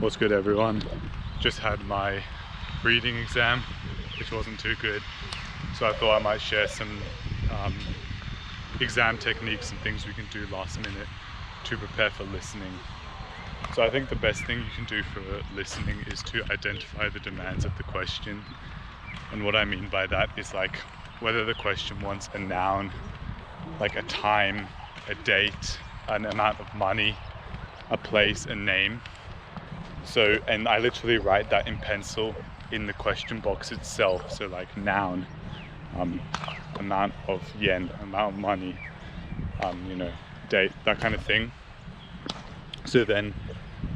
What's good, everyone? Just had my reading exam, which wasn't too good, so I thought I might share some exam techniques and things we can do last minute to prepare for listening. So I think the best thing you can do for listening is to identify the demands of the question. And what I mean by that is like whether the question wants a noun, like a time, a date, an amount of money, a place, a name. So, and I literally write that in pencil in the question box itself. So like noun, amount of yen, amount of money, date, that kind of thing. So then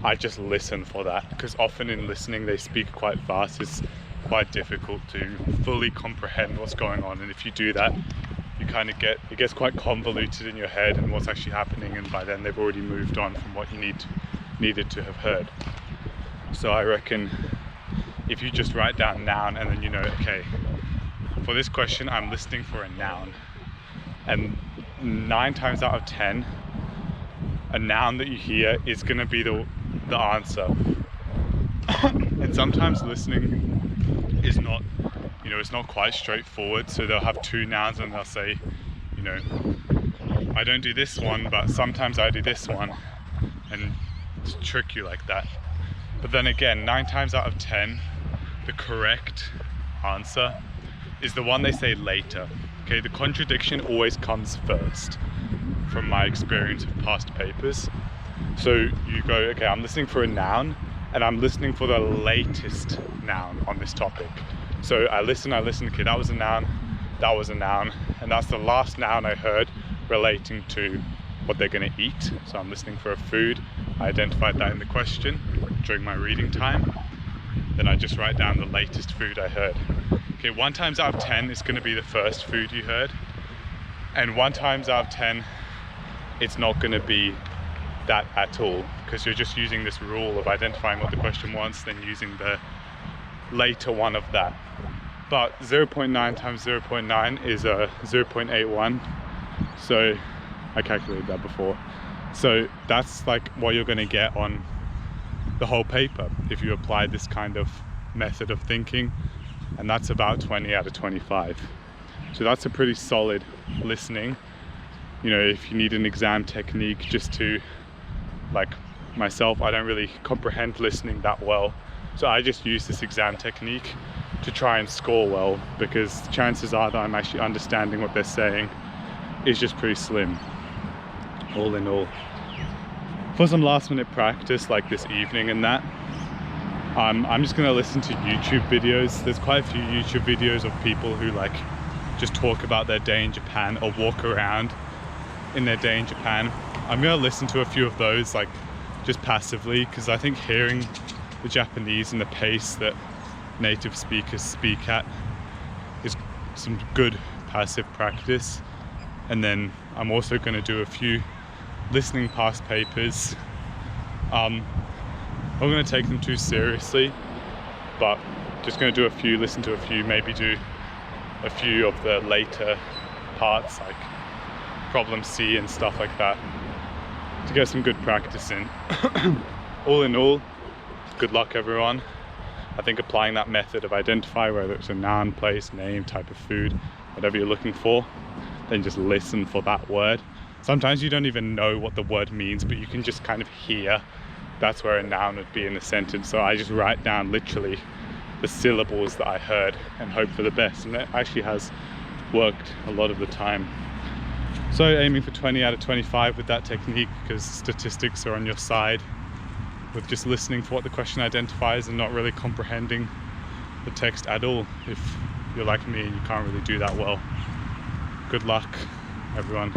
I just listen for that, because often in listening they speak quite fast. It's quite difficult to fully comprehend what's going on, and if you do that, you kind of it gets quite convoluted in your head and what's actually happening, and by then they've already moved on from what you needed to have heard. So I reckon if you just write down noun, and then okay, for this question I'm listening for a noun, and 9 times out of 10 a noun that you hear is going to be the answer. And sometimes listening is not, it's not quite straightforward. So they'll have 2 nouns and they'll say, I don't do this one, but sometimes I do this one, and trick you like that. But then again, 9 times out of 10, the correct answer is the one they say later. Okay, the contradiction always comes first, from my experience of past papers. So you go, okay, I'm listening for a noun, and I'm listening for the latest noun on this topic. So I listen, okay, that was a noun, and that's the last noun I heard relating to what they're gonna eat. So I'm listening for a food. I identified that in the question during my reading time. Then I just write down the latest food I heard. Okay, 1 times out of 10 is gonna be the first food you heard. And 1 times out of 10, it's not gonna be that at all, because you're just using this rule of identifying what the question wants, then using the later one of that. But 0.9 times 0.9 is a 0.81. So I calculated that before. So that's like what you're going to get on the whole paper if you apply this kind of method of thinking, and that's about 20 out of 25. So that's a pretty solid listening. If you need an exam technique, just to, like myself, I don't really comprehend listening that well, so I just use this exam technique to try and score well, because chances are that I'm actually understanding what they're saying is just pretty slim. All in all, for some last minute practice like this evening and that, I'm just gonna listen to YouTube videos. There's quite a few YouTube videos of people who like just talk about their day in Japan or walk around in their day in Japan. I'm gonna listen to a few of those, like just passively, because I think hearing the Japanese and the pace that native speakers speak at is some good passive practice. And then I'm also going to do a few listening past papers. I'm not going to take them too seriously, but just going to do a few, listen to a few, maybe do a few of the later parts, like problem C and stuff like that, to get some good practice in. All in all, good luck, everyone. I think applying that method of identify whether it's a noun, place, name, type of food, whatever you're looking for, then just listen for that word. Sometimes you don't even know what the word means, but you can just kind of hear that's where a noun would be in a sentence. So I just write down literally the syllables that I heard and hope for the best, and it actually has worked a lot of the time. So aiming for 20 out of 25 with that technique, because statistics are on your side with just listening for what the question identifies and not really comprehending the text at all, if you're like me and you can't really do that well. Good luck, everyone.